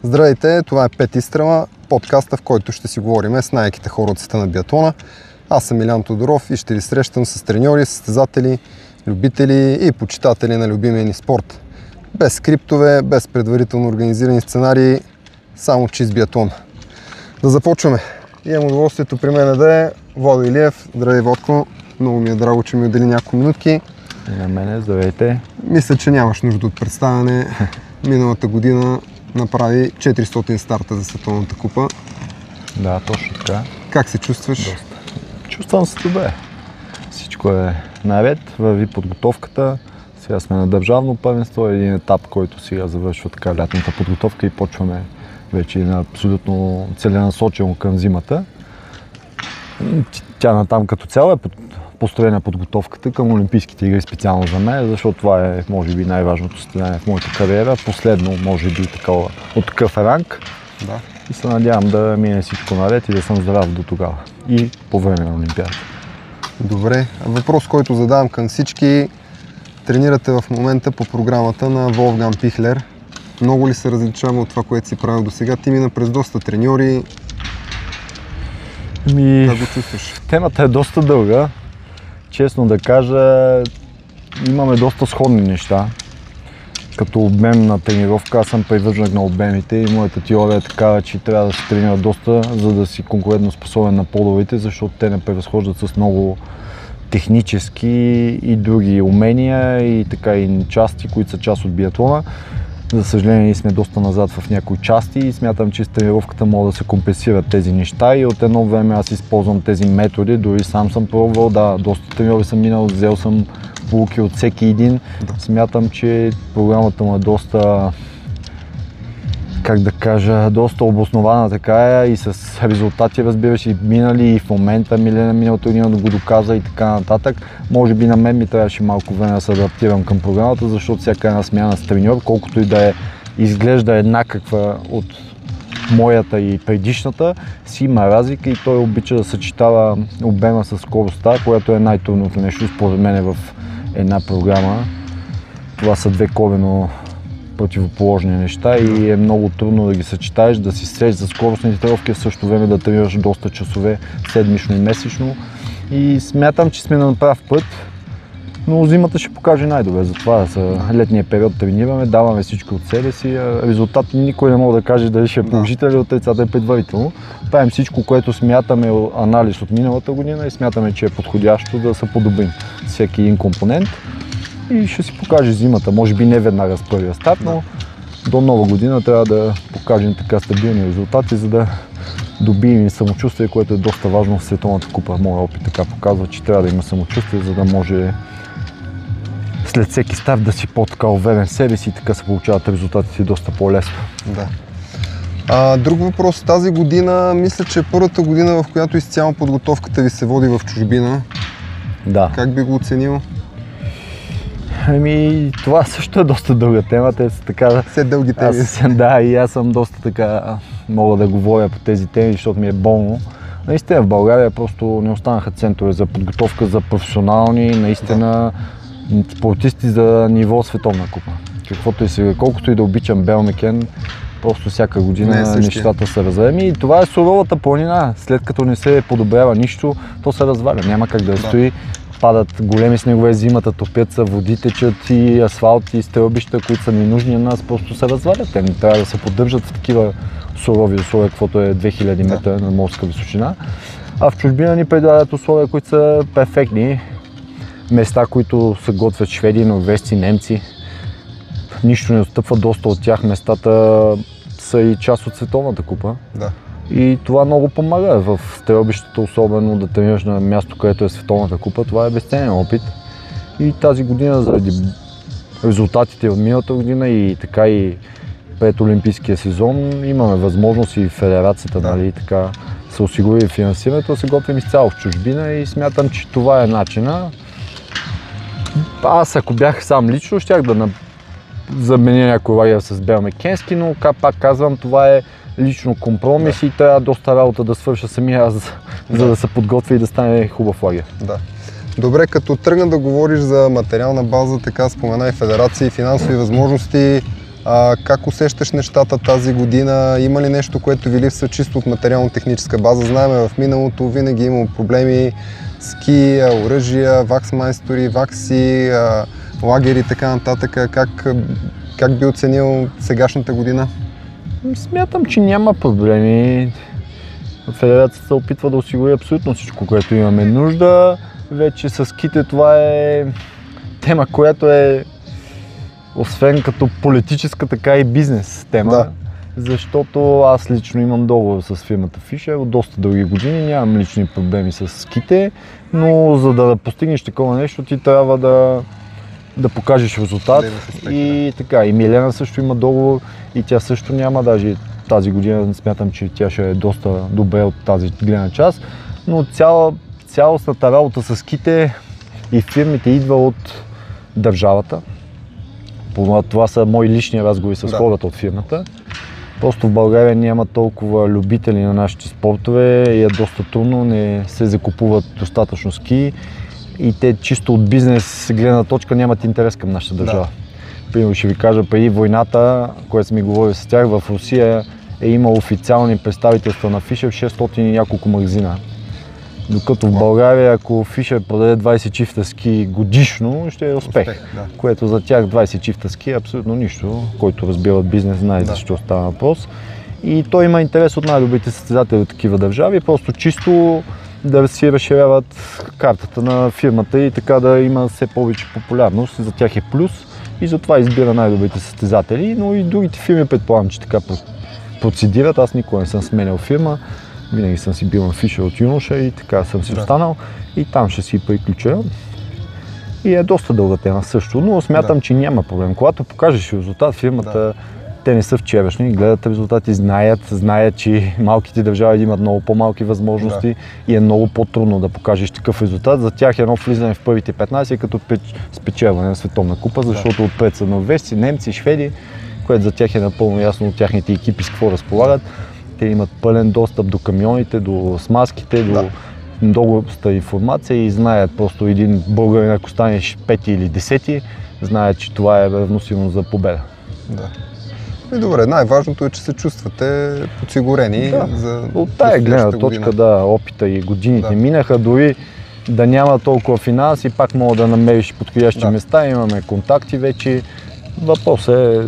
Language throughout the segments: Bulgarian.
Здравейте, това е Пет изстрела, подкаста, в който ще си говорим с най-яките хора от света на биатлона. Аз съм Илян Тодоров и ще ви срещам с треньори, състезатели, любители и почитатели на любимия ни спорт. Без скриптове, без предварително организирани сценарии, само чист биатлон. Да започваме. Имам удоволствието при мен да е Владо Илиев. Здравей, Водко. Много ми е драго, че ми отдели няколко минутки. И на мене, здравейте. Мисля, че нямаш нужда от представяне. Миналата година направи 400 старта за Световната купа. Да, точно така. Как се чувстваш? Доста. Чувствам се добре. Всичко е наред, върви подготовката. Сега сме на държавно първенство, един етап, който сега завършва така лятната подготовка и почваме вече абсолютно целенасочено към зимата. Тя натам като цяло е построена подготовката към Олимпийските игри специално за мен, защото това е, може би, най-важното състезание в моята кариера. Последно, може би, такова, от такъв ранг. Да. И се надявам да мине всичко наред и да съм здрав до тогава. И по време на Олимпиадата. Добре. Въпрос, който задавам към всички. Тренирате в момента по програмата на Волфган Пихлер. Много ли се различава от това, което си правил до сега? Ти мина през доста треньори. Как го чувстваш? Темата е доста дълга. Честно да кажа, имаме доста сходни неща. Като обем на тренировка, аз съм привърженик на обемите и моята теория е такава, че трябва да се тренира доста, за да си конкурентно способен на половите, защото те не превъзхождат с много технически и други умения и така и части, които са част от биатлона. За съжаление, ние сме доста назад в някои части и смятам, че с тренировката могат да се компенсират тези неща и от едно време аз използвам тези методи, дори сам съм пробвал, да, доста тренировки съм минал, взел съм поуки от всеки един. Смятам, че програмата му е доста, как да кажа, доста обоснована така и с резултати, разбираш, и минали и в момента миналата година да го доказа и така нататък. Може би на мен ми трябваше малко време да се адаптирам към програмата, защото всяка една смяна с треньор, колкото и да изглежда еднаква от моята и предишната, си има разлика и той обича да съчетава обема с скоростта, което е най-трудното нещо според мен в една програма. Това са две коренно противоположни неща и е много трудно да ги съчетаеш, да си срещаш за скоростни тренировки, в същото време да тренираш доста часове, седмично и месечно. И смятам, че сме на прав път, но зимата ще покаже най-добре. Затова за летния период тренираме, даваме всичко от себе си. Резултат никой не може да каже дали ще е положителен или отрицателен предварително. Правим всичко, което смятаме анализ от миналата година и смятаме, че е подходящо да се подобрим всеки един компонент. И ще си покаже зимата, може би не веднага с първия старт, но до нова година трябва да покажем така стабилни резултати, за да добием самочувствие, което е доста важно в Световната купа. Моят опит така показва, че трябва да има самочувствие, за да може след всеки старт да си по-така уверен в себе си и така се получават резултатите доста по-лесно. Да. Друг въпрос. Тази година, мисля, че е първата година, в която изцяло подготовката ви се води в чужбина. Да. Как би го оценил? Това също е доста дълга тема. Те са така... Все дълги теми. Да, и аз съм доста така... Мога да говоря по тези теми, защото ми е болно. Наистина в България просто не останаха центрове за подготовка за професионални, наистина спортисти за ниво Световна купа. Каквото и сега, колкото и да обичам Белмекен, просто всяка година нещата се развалят. И това е суровата планина. След като не се подобрява нищо, то се разваля. Няма как да стои. Падат големи снегове, зимата топят се, води течат и асфалт и стълбища, които са ненужни на нас, просто се развалят. Те не трябва да се поддържат в такива сурови условия, каквото е 2000 метра на морска височина. А в чужбина ни предлагат условия, които са перфектни. Места, които се готвят шведи, норвежци, немци. Нищо не отстъпва, доста от тях местата са и част от Световната купа. Да. И това много помага в стрелбището, особено да тренираш на място, където е Световната купа. Това е безценен опит. И тази година, заради резултатите от миналата година и така и пред Олимпийския сезон, имаме възможност и федерацията, нали, така се осигури финансирането, да се готвим изцяло в чужбина и смятам, че това е начина. Аз, ако бях сам лично, щях да заменя някой лагер с Белмекенски, но пак казвам, това е лично компромис и трябва доста работа да свърша самия аз, за да се подготви и да стане хубав лагер. Да. Добре, като тръгна да говориш за материална база, така спомена и федерации, финансови възможности, Как усещаш нещата тази година? Има ли нещо, което ви липсва чисто от материално-техническа база? Знаем, в миналото винаги има проблеми ски, оръжия, вакс майстори, вакси, лагери и така нататък. Как би оценил сегашната година? Смятам, че няма проблеми. Федерацията се опитва да осигури абсолютно всичко, което имаме нужда. Вече с ските това е тема, която е освен като политическа, така и бизнес тема. Да. Защото аз лично имам договор с фирмата Fisher от доста дълги години, нямам лични проблеми с ските, но за да постигнеш такова нещо, ти трябва да покажеш резултат. И така, и Милена също има договор и тя също няма, даже тази година смятам, че тя ще е доста добре от тази гледна част, но цялостната работа с ските и фирмите идва от държавата. Това са мои лични разговори с хората от фирмата. Просто в България няма толкова любители на нашите спортове и е доста трудно, не се закупуват достатъчно ски и те чисто от бизнес гледна точка нямат интерес към нашата държава. Примерно ще ви кажа, преди войната, което съм ми говорил с тях, в Русия е имал официални представителства на Fisher в 600 и няколко магазина. Докато в България, ако Fisher продаде 20 чифта ски годишно, ще е успех. Което за тях 20 чифта ски е абсолютно нищо. Който разбира бизнес, знае защо става въпрос. И той има интерес от най-добрите състезатели от такива държави, просто чисто да си разширяват картата на фирмата и така да има все повече популярност. За тях е плюс и затова избира най-добрите състезатели, но и другите фирми предполагам, че така процедират. Аз никога не съм сменял фирма. Винаги съм си бил на Fisher от юноша и така съм си останал и там ще си приключа. И е доста дълга тема също, но смятам, че няма проблем. Когато покажеш резултат, фирмата, те не са вчерашни, гледат резултати, знаят, че малките държави имат много по-малки възможности и е много по-трудно да покажеш такъв резултат. За тях едно влизане в първите 15 е като спечелване на световна купа, защото отпред са норвежци, немци, шведи, което за тях е напълно ясно от тяхните екипи с какво разполагат. Те имат пълен достъп до камионите, до смазките, до много информация и знаят просто един българин, ако станеш 5 или 10, знаят, че това е равносилно за победа. И добре, най-важното е, че се чувствате подсигурени за от тая гледна точка, опита и годините минаха, дори да няма толкова финанси, пак мога да намериш подходящи места, имаме контакти вече. Въпросът е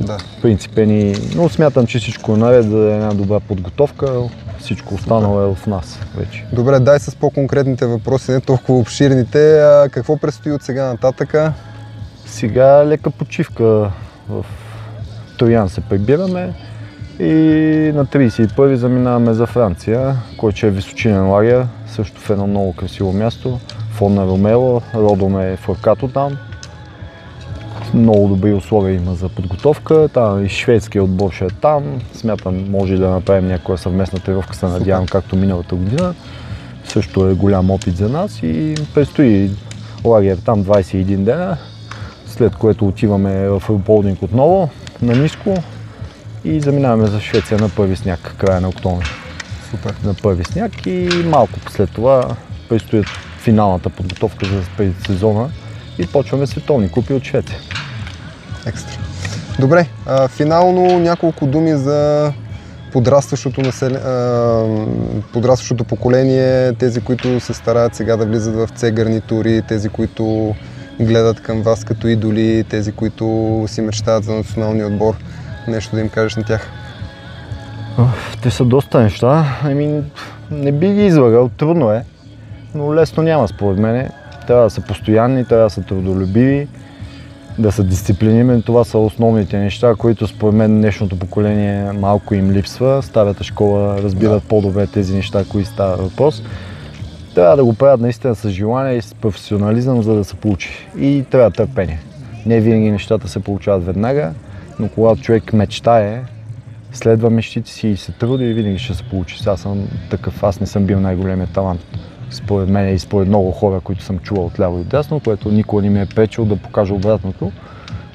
принципен, но смятам, че всичко е наред за една добра подготовка, всичко останало е в нас вече. Добре, дай с по-конкретните въпроси, не толкова обширните. Какво предстои от сега нататъка? Сега лека почивка в Троян се прибираме и на 31 заминаваме за Франция, който е височинен лагер, също в едно много красиво място, Фона Ромело, родом е Форкато там. Много добри условия има за подготовка, там и шведския отбор ще е там. Смятам, може да направим някоя съвместна тренировка, се надявам, както миналата година. Също е голям опит за нас и предстои лагер там 21 дена, след което отиваме в Руполдинг отново на ниско и заминаваме за Швеция на първи сняг, края на октомври. Супер. На първи сняг и малко след това предстоят финалната подготовка за предсезона и почваме световни купи от Швеция. Екстра. Добре, финално няколко думи за подрастващото поколение, тези, които се стараят сега да влизат в C гарнитури, тези, които гледат към вас като идоли, тези, които си мечтаят за националния отбор. Нещо да им кажеш на тях? Те са доста неща. Не би ги излагал, трудно е, но лесно няма според мен. Трябва да са постоянни, трябва да са трудолюбиви, да са дисциплинирани. Това са основните неща, които според мен днешното поколение малко им липсва. Старата школа разбират по-добре тези неща, които става въпрос. Трябва да го правят наистина с желание и с професионализъм, за да се получи. И трябва търпение. Не винаги нещата се получават веднага, но когато човек мечтае, следва мечтите си и се труди и винаги ще се получи. Аз съм такъв, аз не съм бил най-големият талант. Според мен и според много хора, които съм чувал от ляво и дясно, което никога не ми е пречил да покажа обратното.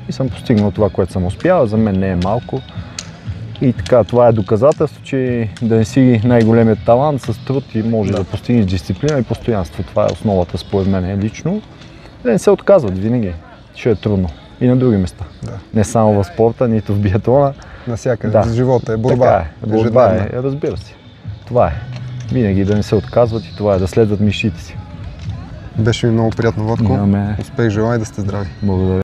И съм постигнал това, което съм успял. За мен не е малко. И така, това е доказателство, че да не си най-големият талант с труд и може да постигнеш дисциплина и постоянство. Това е основата според мен лично. Да не се отказват винаги. Ще е трудно. и на други места. Да. Не само в спорта, нито в биатлона. Навсякъде. Да. Живота е борба. Така е. Борба е, ежедневна. разбира се. Това е. Винаги да не се отказват и това е да следват мишите си. Беше ми много приятно, Владко. На мен. Успех, желая, да сте здрави. Благодаря.